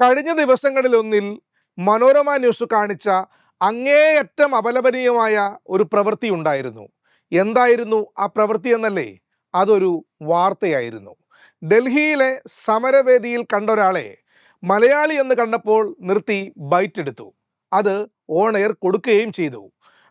കഴിഞ്ഞ ദിവസങ്ങളിലൊന്നിൽ മനോരമ ന്യൂസ് കാണിച്ച അങ്ങേയറ്റം അപലപനീയമായ ഒരു പ്രവൃത്തി ഉണ്ടായിരുന്നു. എന്തായിരുന്നു ആ പ്രവൃത്തി എന്നല്ലേ? അതൊരു വാർത്തയായിരുന്നു. ഡൽഹിയിലെ സമരവേദിയിൽ കണ്ട ഒരാളെ മലയാളി എന്ന് കണ്ടപ്പോൾ നിർത്തി ബൈറ്റ് എടുത്തു. അത് ഓൺ എയർ കൊടുക്കുകയും ചെയ്തു.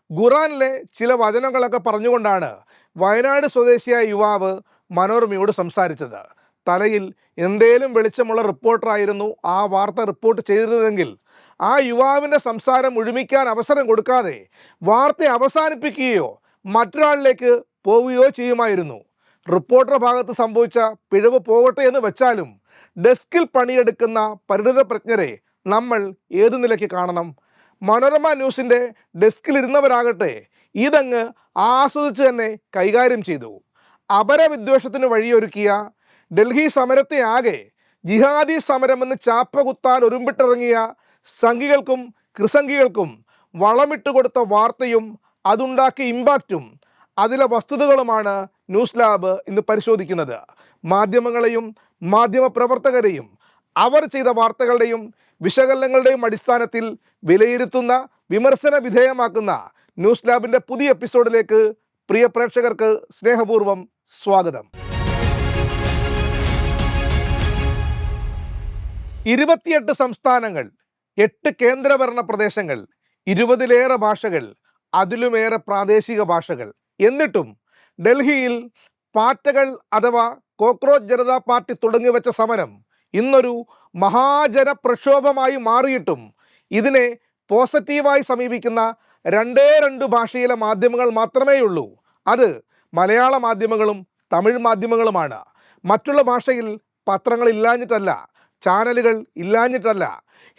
ഖുറാനിലെ ചില വചനങ്ങളൊക്കെ പറഞ്ഞുകൊണ്ടാണ് വയനാട് സ്വദേശിയായ യുവാവ് മനോരമയോട് സംസാരിച്ചത്. തലയിൽ എന്തേലും വെളിച്ചമുള്ള റിപ്പോർട്ടറായിരുന്നു ആ വാർത്ത റിപ്പോർട്ട് ചെയ്തിരുന്നതെങ്കിൽ ആ യുവാവിൻ്റെ സംസാരം മുഴുമിക്കാൻ അവസരം കൊടുക്കാതെ വാർത്ത അവസാനിപ്പിക്കുകയോ മറ്റൊരാളിലേക്ക് പോവുകയോ ചെയ്യുമായിരുന്നു. റിപ്പോർട്ടർ ഭാഗത്ത് സംഭവിച്ച പിഴവ് പോകട്ടെ എന്ന് വെച്ചാലും ഡെസ്കിൽ പണിയെടുക്കുന്ന പരിണിതപ്രജ്ഞരെ നമ്മൾ ഏത് നിലയ്ക്ക് കാണണം? മനോരമ ന്യൂസിൻ്റെ ഡെസ്കിലിരുന്നവരാകട്ടെ ഇതങ്ങ് ആസ്വദിച്ച് തന്നെ കൈകാര്യം ചെയ്തു. അപരവിദ്വേഷത്തിന് വഴിയൊരുക്കിയ ഡൽഹി സമരത്തെ ആകെ ജിഹാദി സമരമെന്ന് ചാപ്പ കുത്താൻ ഒരുമ്പിട്ടിറങ്ങിയ സംഘികൾക്കും കൃസംഘികൾക്കും വളമിട്ട് കൊടുത്ത വാർത്തയും അതുണ്ടാക്കിയ ഇമ്പാക്റ്റും അതിലെ വസ്തുതകളുമാണ് ന്യൂസ് ലാബ് ഇന്ന് പരിശോധിക്കുന്നത്. മാധ്യമങ്ങളെയും മാധ്യമപ്രവർത്തകരെയും അവർ ചെയ്ത വാർത്തകളുടെയും വിശകലനങ്ങളുടെയും അടിസ്ഥാനത്തിൽ വിലയിരുത്തുന്ന, വിമർശന വിധേയമാക്കുന്ന ന്യൂസ് ലാബിൻ്റെ പുതിയ എപ്പിസോഡിലേക്ക് പ്രിയ പ്രേക്ഷകർക്ക് സ്നേഹപൂർവ്വം സ്വാഗതം. 28 സംസ്ഥാനങ്ങൾ, 8 കേന്ദ്രഭരണ പ്രദേശങ്ങൾ, 20-ലേറെ ഭാഷകൾ, അതിലുമേറെ പ്രാദേശിക ഭാഷകൾ. എന്നിട്ടും ഡൽഹിയിൽ പാറ്റകൾ അഥവാ കോക്രോച്ച് ജനതാ പാർട്ടി തുടങ്ങിവെച്ച സമരം ഇന്നൊരു മഹാജന പ്രക്ഷോഭമായി മാറിയിട്ടും ഇതിനെ പോസിറ്റീവായി സമീപിക്കുന്ന രണ്ട് ഭാഷയിലെ മാധ്യമങ്ങൾ മാത്രമേയുള്ളൂ. അത് മലയാള മാധ്യമങ്ങളും തമിഴ് മാധ്യമങ്ങളുമാണ്. മറ്റുള്ള ഭാഷയിൽ പത്രങ്ങൾ ഇല്ലാഞ്ഞിട്ടല്ല, ചാനലുകൾ ഇല്ലാഞ്ഞിട്ടല്ല.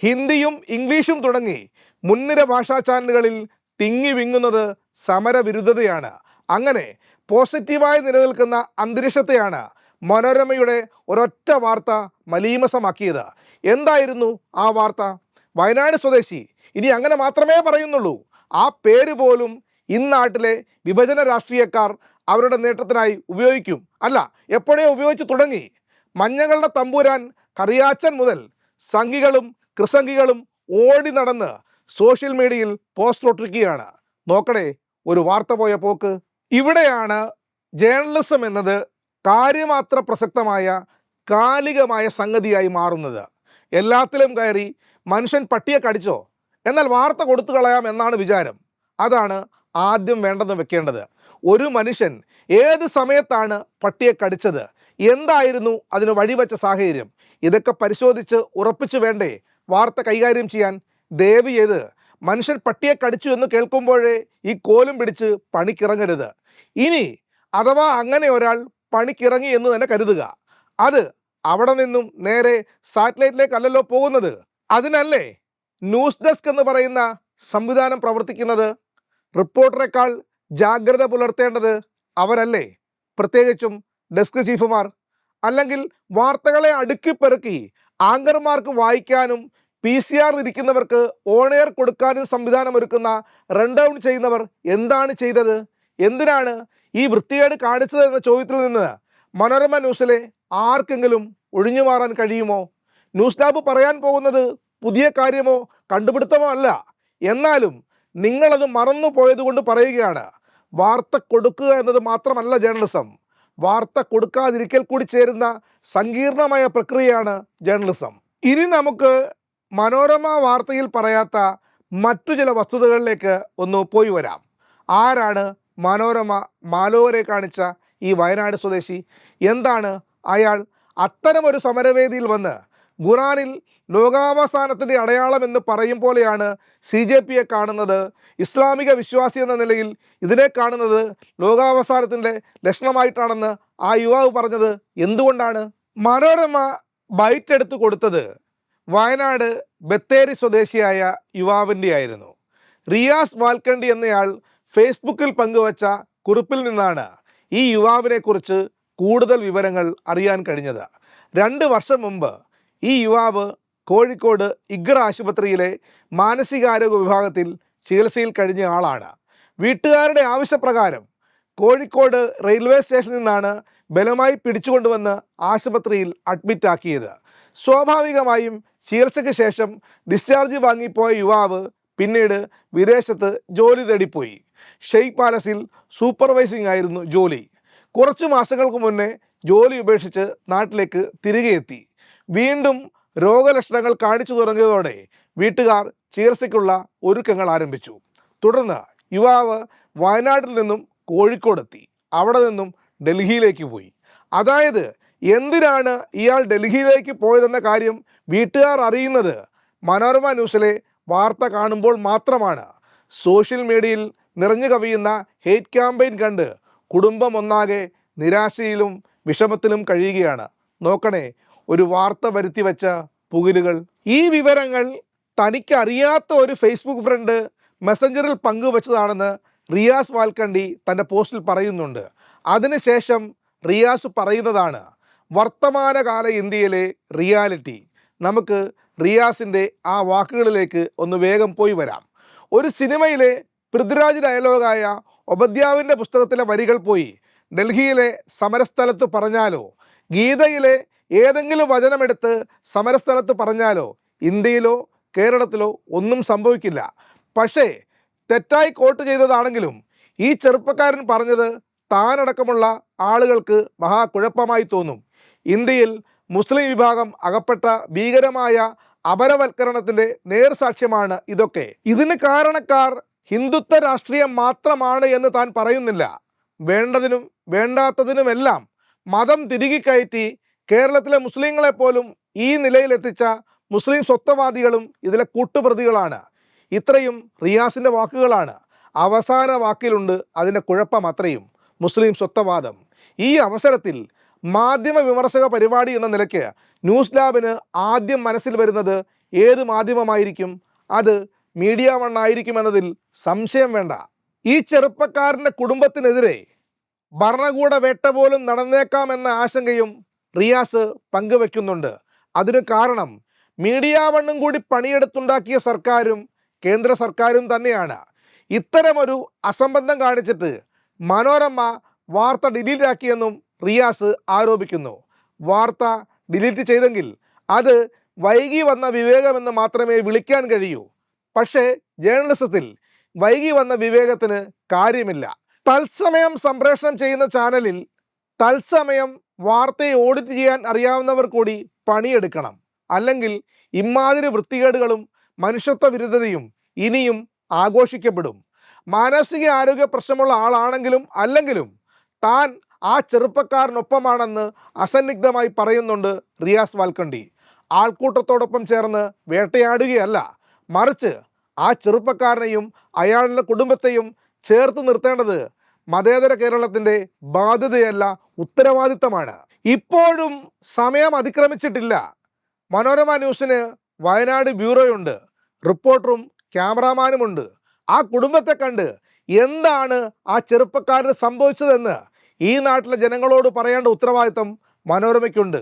ഹിന്ദിയും ഇംഗ്ലീഷും തുടങ്ങി മുൻനിര ഭാഷാ ചാനലുകളിൽ തിങ്ങി വിങ്ങുന്നത് സമരവിരുദ്ധതയാണ്. അങ്ങനെ പോസിറ്റീവായി നിലനിൽക്കുന്ന അന്തരീക്ഷത്തെയാണ് മനോരമയുടെ ഒരൊറ്റ വാർത്ത മലീമസമാക്കിയത്. എന്തായിരുന്നു ആ വാർത്ത? വയനാട് സ്വദേശി, ഇനി അങ്ങനെ മാത്രമേ പറയുന്നുള്ളൂ. ആ പേര് പോലും ഇന്നാട്ടിലെ വിഭജന രാഷ്ട്രീയക്കാർ അവരുടെ നേട്ടത്തിനായി ഉപയോഗിക്കും. അല്ല, എപ്പോഴേ ഉപയോഗിച്ചു തുടങ്ങി. മഞ്ഞകളുടെ തമ്പുരാൻ കറിയാച്ചൻ മുതൽ സംഘികളും കൃസംഘികളും ഓടി നടന്ന് സോഷ്യൽ മീഡിയയിൽ പോസ്റ്റ് ഒട്ടിരിക്കുകയാണ്. നോക്കണേ ഒരു വാർത്ത പോയ പോക്ക്. ഇവിടെയാണ് ജേർണലിസം എന്നത് കാര്യമാത്ര പ്രസക്തമായ കാലികമായ സംഗതിയായി മാറുന്നത്. എല്ലാത്തിലും കയറി മനുഷ്യൻ പട്ടിയെ കടിച്ചോ, എന്നാൽ വാർത്ത കൊടുത്തു കളയാം എന്നാണ് വിചാരം. അതാണ് ആദ്യം വേണ്ടെന്ന് വെക്കേണ്ടത്. ഒരു മനുഷ്യൻ ഏത് സമയത്താണ് പട്ടിയെ കടിച്ചത്, എന്തായിരുന്നു അതിന് വഴിവെച്ച സാഹചര്യം, ഇതൊക്കെ പരിശോധിച്ച് ഉറപ്പിച്ചു വേണ്ടേ വാർത്ത കൈകാര്യം ചെയ്യാൻ? ദയവ് ചെയ്ത് മനുഷ്യൻ പട്ടിയെ കടിച്ചു എന്ന് കേൾക്കുമ്പോഴേ ഈ കോലും പിടിച്ച് പണിക്കിറങ്ങരുത്. ഇനി അഥവാ അങ്ങനെ ഒരാൾ പണിക്കിറങ്ങി എന്ന് തന്നെ കരുതുക. അത് അവിടെ നിന്നും നേരെ സാറ്റലൈറ്റിലേക്കല്ലല്ലോ പോകുന്നത്. അതിനല്ലേ ന്യൂസ് ഡെസ്ക് എന്ന് പറയുന്ന സംവിധാനം പ്രവർത്തിക്കുന്നത്? റിപ്പോർട്ടറേക്കാൾ ജാഗ്രത പുലർത്തേണ്ടത് അവരല്ലേ? പ്രത്യേകിച്ചും ഡെസ്ക് ചീഫുമാർ. അല്ലെങ്കിൽ വാർത്തകളെ അടുക്കിപ്പെറുക്കി ആങ്കർമാർക്ക് വായിക്കാനും PCR ഇരിക്കുന്നവർക്ക് ഓൺ എയർ കൊടുക്കാനും സംവിധാനമൊരുക്കുന്ന റൺ ഡൗൺ ചെയ്യുന്നവർ എന്താണ് ചെയ്തത്? എന്തിനാണ് ഈ വൃത്തികേട് കാണിച്ചത് എന്ന ചോദ്യത്തിൽ നിന്ന് മനോരമ ന്യൂസിലെ ആർക്കെങ്കിലും ഒഴിഞ്ഞു മാറാൻ കഴിയുമോ? ന്യൂസ് ലാബ് പറയാൻ പോകുന്നത് പുതിയ കാര്യമോ കണ്ടുപിടുത്തമോ അല്ല. എന്നാലും നിങ്ങളത് മറന്നു പോയതുകൊണ്ട് പറയുകയാണ്. വാർത്ത കൊടുക്കുക എന്നത് മാത്രമല്ല ജേർണലിസം. വാർത്ത കൊടുക്കാതിരിക്കൽ കൂടി ചേരുന്ന സങ്കീർണമായ പ്രക്രിയയാണ് ജേർണലിസം. ഇനി നമുക്ക് മനോരമ വാർത്തയിൽ പറയാത്ത മറ്റു ചില വസ്തുതകളിലേക്ക് ഒന്ന് പോയി വരാം. ആരാണ് മനോരമ മാലോകരെ കാണിച്ച ഈ വയനാട് സ്വദേശി? എന്താണ് അയാൾ അത്തരമൊരു സമരവേദിയിൽ വന്ന് ഖുറാനിൽ ലോകാവസാനത്തിൻ്റെ അടയാളം എന്ന് പറയും പോലെയാണ് CJPയെ കാണുന്നത്, ഇസ്ലാമിക വിശ്വാസി എന്ന നിലയിൽ ഇതിനെ കാണുന്നത് ലോകാവസാനത്തിൻ്റെ ലക്ഷണമായിട്ടാണെന്ന് ആ യുവാവ് പറഞ്ഞത് എന്തുകൊണ്ടാണ്? മനോരമ ബൈറ്റ് എടുത്ത് കൊടുത്തത് വയനാട് ബത്തേരി സ്വദേശിയായ യുവാവിൻ്റെ ആയിരുന്നു. റിയാസ് വാൽക്കണ്ടി എന്നയാൾ ഫേസ്ബുക്കിൽ പങ്കുവച്ച കുറിപ്പിൽ നിന്നാണ് ഈ യുവാവിനെക്കുറിച്ച് കൂടുതൽ വിവരങ്ങൾ അറിയാൻ കഴിഞ്ഞത്. 2 വർഷം മുമ്പ് ഈ യുവാവ് കോഴിക്കോട് ഇഗ്ര ആശുപത്രിയിലെ മാനസികാരോഗ്യ വിഭാഗത്തിൽ ചികിത്സയിൽ കഴിഞ്ഞ ആളാണ്. വീട്ടുകാരുടെ ആവശ്യപ്രകാരം കോഴിക്കോട് റെയിൽവേ സ്റ്റേഷനിൽ നിന്നാണ് ബലമായി പിടിച്ചുകൊണ്ടുവന്ന് ആശുപത്രിയിൽ അഡ്മിറ്റാക്കിയത്. സ്വാഭാവികമായും ചികിത്സയ്ക്ക് ശേഷം ഡിസ്ചാർജ് വാങ്ങിപ്പോയ യുവാവ് പിന്നീട് വിദേശത്ത് ജോലി തേടിപ്പോയി. ഷെയ്ഖ് പാലസിൽ സൂപ്പർവൈസിംഗ് ആയിരുന്നു ജോലി. കുറച്ചു മാസങ്ങൾക്ക് മുന്നേ ജോലി ഉപേക്ഷിച്ച് നാട്ടിലേക്ക് തിരികെ എത്തി. വീണ്ടും രോഗലക്ഷണങ്ങൾ കാണിച്ചു തുടങ്ങിയതോടെ വീട്ടുകാർ ചികിത്സയ്ക്കുള്ള ഒരുക്കങ്ങൾ ആരംഭിച്ചു. തുടർന്ന് യുവാവ് വയനാട്ടിൽ നിന്നും കോഴിക്കോടെത്തി. അവിടെ നിന്നും ഡൽഹിയിലേക്ക് പോയി. അതായത് എന്തിനാണ് ഇയാൾ ഡൽഹിയിലേക്ക് പോയതെന്ന കാര്യം വീട്ടുകാർ അറിയുന്നത് മനോരമ ന്യൂസിലെ വാർത്ത കാണുമ്പോൾ മാത്രമാണ്. സോഷ്യൽ മീഡിയയിൽ നിറഞ്ഞു കവിയുന്ന ഹെയ്റ്റ് ക്യാമ്പയിൻ കണ്ട് കുടുംബം ഒന്നാകെ നിരാശയിലും വിഷമത്തിലും കഴിയുകയാണ്. നോക്കണേ, ഒരു വാർത്ത വരുത്തി വെച്ച പുകിലുകൾ. ഈ വിവരങ്ങൾ തനിക്കറിയാത്ത ഒരു ഫേസ്ബുക്ക് ഫ്രണ്ട് മെസ്സഞ്ചറിൽ പങ്കുവച്ചതാണെന്ന് റിയാസ് വാൽക്കണ്ടി തൻ്റെ പോസ്റ്റിൽ പറയുന്നുണ്ട്. അതിനുശേഷം റിയാസ് പറയുന്നതാണ് വർത്തമാനകാല ഇന്ത്യയിലെ റിയാലിറ്റി. നമുക്ക് റിയാസിൻ്റെ ആ വാക്കുകളിലേക്ക് ഒന്ന് വേഗം പോയി വരാം. ഒരു സിനിമയിലെ പൃഥ്വിരാജ് ഡയലോഗായ ഒബദ്യാവിൻ്റെ പുസ്തകത്തിലെ വരികൾ പോയി ഡൽഹിയിലെ സമരസ്ഥലത്ത് പറഞ്ഞാലോ, ഗീതയിലെ ഏതെങ്കിലും വചനമെടുത്ത് സമരസ്ഥലത്ത് പറഞ്ഞാലോ ഇന്ത്യയിലോ കേരളത്തിലോ ഒന്നും സംഭവിക്കില്ല. പക്ഷേ തെറ്റായി കോട്ട് ചെയ്തതാണെങ്കിലും ഈ ചെറുപ്പക്കാരൻ പറഞ്ഞത് താനടക്കമുള്ള ആളുകൾക്ക് മഹാകുഴപ്പമായി തോന്നും. ഇന്ത്യയിൽ മുസ്ലിം വിഭാഗം അകപ്പെട്ട ഭീകരമായ അപരവൽക്കരണത്തിൻ്റെ നേർസാക്ഷ്യമാണ് ഇതൊക്കെ. ഇതിന് കാരണക്കാർ ഹിന്ദുത്വ രാഷ്ട്രീയം മാത്രമാണ് എന്ന് താൻ പറയുന്നില്ല. വേണ്ടതിനും വേണ്ടാത്തതിനുമെല്ലാം മതം തിരികെ കയറ്റി കേരളത്തിലെ മുസ്ലിങ്ങളെപ്പോലും ഈ നിലയിലെത്തിച്ച മുസ്ലിം സ്വത്വവാദികളും ഇതിലെ കൂട്ടുപ്രതികളാണ്. ഇത്രയും റിയാസിൻ്റെ വാക്കുകളാണ്. അവസാന വാക്കിലുണ്ട് അതിൻ്റെ കുഴപ്പം അത്രയും, മുസ്ലിം സ്വത്വവാദം. ഈ അവസരത്തിൽ മാധ്യമ വിമർശക പരിപാടി എന്ന നിലയ്ക്ക് ന്യൂസ് ലാബിന് ആദ്യം മനസ്സിൽ വരുന്നത് ഏത് മാധ്യമമായിരിക്കും? അത് മീഡിയ വൺ ആയിരിക്കുമെന്നതിൽ സംശയം വേണ്ട. ഈ ചെറുപ്പക്കാരൻ്റെ കുടുംബത്തിനെതിരെ ഭരണകൂട വേട്ട പോലും നടന്നേക്കാമെന്ന ആശങ്കയും റിയാസ് പങ്കുവെക്കുന്നുണ്ട്. അതിന് കാരണം മീഡിയ വണ്ണും കൂടി പണിയെടുത്തുണ്ടാക്കിയ സർക്കാരും കേന്ദ്ര സർക്കാരും തന്നെയാണ്. ഇത്തരമൊരു അസംബന്ധം കാണിച്ചിട്ട് മനോരമ വാർത്ത ഡിലീറ്റ് ആക്കിയെന്നും റിയാസ് ആരോപിക്കുന്നു. വാർത്ത ഡിലീറ്റ് ചെയ്തെങ്കിൽ അത് വൈകി വന്ന വിവേകമെന്ന് മാത്രമേ വിളിക്കാൻ കഴിയൂ. പക്ഷേ ജേർണലിസത്തിൽ വൈകി വന്ന വിവേകത്തിന് കാര്യമില്ല. തത്സമയം സംപ്രേഷണം ചെയ്യുന്ന ചാനലിൽ തത്സമയം വാർത്തയെ ഓഡിറ്റ് ചെയ്യാൻ അറിയാവുന്നവർ കൂടി പണിയെടുക്കണം. അല്ലെങ്കിൽ ഇമാതിരി വൃത്തികേടുകളും മനുഷ്യത്വ വിരുദ്ധതയും ഇനിയും ആഘോഷിക്കപ്പെടും. മാനസിക ആരോഗ്യ പ്രശ്നമുള്ള ആളാണെങ്കിലും അല്ലെങ്കിലും താൻ ആ ചെറുപ്പക്കാരനൊപ്പമാണെന്ന് അസന്നിഗ്ധമായി പറയുന്നുണ്ട് റിയാസ് വാൽക്കണ്ടി. ആൾക്കൂട്ടത്തോടൊപ്പം ചേർന്ന് വേട്ടയാടുകയല്ല, മറിച്ച് ആ ചെറുപ്പക്കാരനെയും അയാളുടെ കുടുംബത്തെയും ചേർത്ത് നിർത്തേണ്ടത് മതേതര കേരളത്തിൻ്റെ ബാധ്യതയല്ല, ഉത്തരവാദിത്തമാണ്. ഇപ്പോഴും സമയം അതിക്രമിച്ചിട്ടില്ല. മനോരമ ന്യൂസിന് വയനാട് ബ്യൂറോയുണ്ട്, റിപ്പോർട്ടറും ക്യാമറാമാനുമുണ്ട്. ആ കുടുംബത്തെ കണ്ട് എന്താണ് ആ ചെറുപ്പക്കാരന് സംഭവിച്ചതെന്ന് ഈ നാട്ടിലെ ജനങ്ങളോട് പറയേണ്ട ഉത്തരവാദിത്തം മനോരമയ്ക്കുണ്ട്.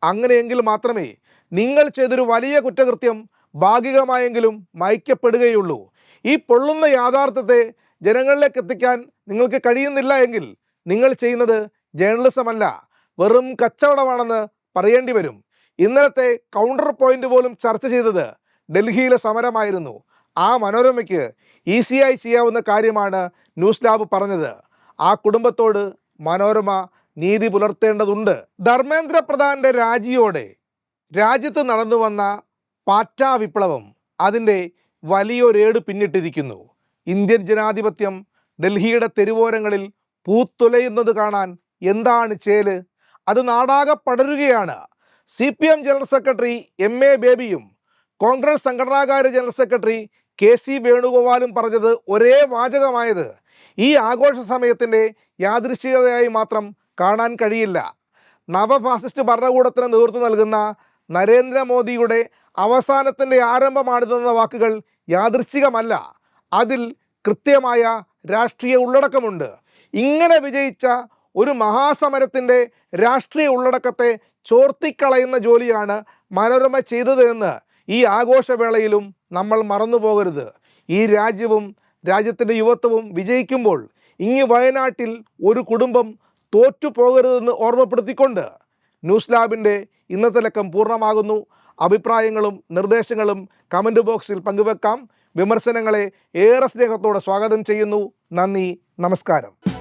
അങ്ങനെയെങ്കിൽ മാത്രമേ നിങ്ങൾ ചെയ്തൊരു വലിയ കുറ്റകൃത്യം ഭാഗികമായെങ്കിലും മായ്ക്കപ്പെടുകയുള്ളൂ. ഈ പൊള്ളുന്ന യാഥാർത്ഥ്യത്തെ ജനങ്ങളിലേക്ക് എത്തിക്കാൻ നിങ്ങൾക്ക് കഴിയുന്നില്ല എങ്കിൽ നിങ്ങൾ ചെയ്യുന്നത് ജേർണലിസമല്ല, വെറും കച്ചവടമാണെന്ന് പറയേണ്ടി വരും. ഇന്നലത്തെ കൗണ്ടർ പോയിന്റ് പോലും ചർച്ച ചെയ്തത് ഡൽഹിയിലെ സമരമായിരുന്നു. ആ മനോരമയ്ക്ക് ഈസിയായി ചെയ്യാവുന്ന കാര്യമാണ് ന്യൂസ് ലാബ് പറഞ്ഞത്. ആ കുടുംബത്തോട് മനോരമ നീതി പുലർത്തേണ്ടതുണ്ട്. ധർമ്മേന്ദ്ര പ്രധാൻ്റെ രാജിയോടെ രാജ്യത്ത് നടന്നു വന്ന പാറ്റാ വിപ്ലവം അതിൻ്റെ വലിയൊരേട് പിന്നിട്ടിരിക്കുന്നു. ഇന്ത്യൻ ജനാധിപത്യം ഡൽഹിയുടെ തെരുവോരങ്ങളിൽ പൂത്തുലയുന്നത് കാണാൻ എന്താണ് ചേല്? അത് നാടാകെ പടരുകയാണ്. CPM ജനറൽ സെക്രട്ടറി MA ബേബിയും കോൺഗ്രസ് സംഘടനാകാര്യ ജനറൽ സെക്രട്ടറി KC വേണുഗോപാലും പറഞ്ഞത് ഒരേ വാചകമായത് ഈ ആഘോഷ സമയത്തിൻ്റെ യാദൃശ്ചികതയായി മാത്രം കാണാൻ കഴിയില്ല. നവഫാസിസ്റ്റ് ഭരണകൂടത്തിന് നേതൃത്വം നൽകുന്ന നരേന്ദ്രമോദിയുടെ അവസാനത്തിൻ്റെ ആരംഭമാണിതെന്ന വാക്കുകൾ യാദൃശ്ചികമല്ല, അതിൽ കൃത്യമായ രാഷ്ട്രീയ ഉള്ളടക്കമുണ്ട്. ഇങ്ങനെ വിജയിച്ച ഒരു മഹാസമരത്തിൻ്റെ രാഷ്ട്രീയ ഉള്ളടക്കത്തെ ചോർത്തിക്കളയുന്ന ജോലിയാണ് മനോരമ ചെയ്തത് എന്ന് ഈ ആഘോഷവേളയിലും നമ്മൾ മറന്നു പോകരുത്. ഈ രാജ്യവും രാജ്യത്തിൻ്റെ യുവത്വവും വിജയിക്കുമ്പോൾ ഇങ്ങ് വയനാട്ടിൽ ഒരു കുടുംബം തോറ്റു പോകരുതെന്ന് ഓർമ്മപ്പെടുത്തിക്കൊണ്ട് ന്യൂസ് ലാബിൻ്റെ ഇന്നത്തെ ലക്കം പൂർണ്ണമാകുന്നു. അഭിപ്രായങ്ങളും നിർദ്ദേശങ്ങളും കമൻറ്റ് ബോക്സിൽ പങ്കുവെക്കാം. വിമർശനങ്ങളെ ഏറെ സ്നേഹത്തോടെ സ്വാഗതം ചെയ്യുന്നു. നന്ദി, നമസ്കാരം.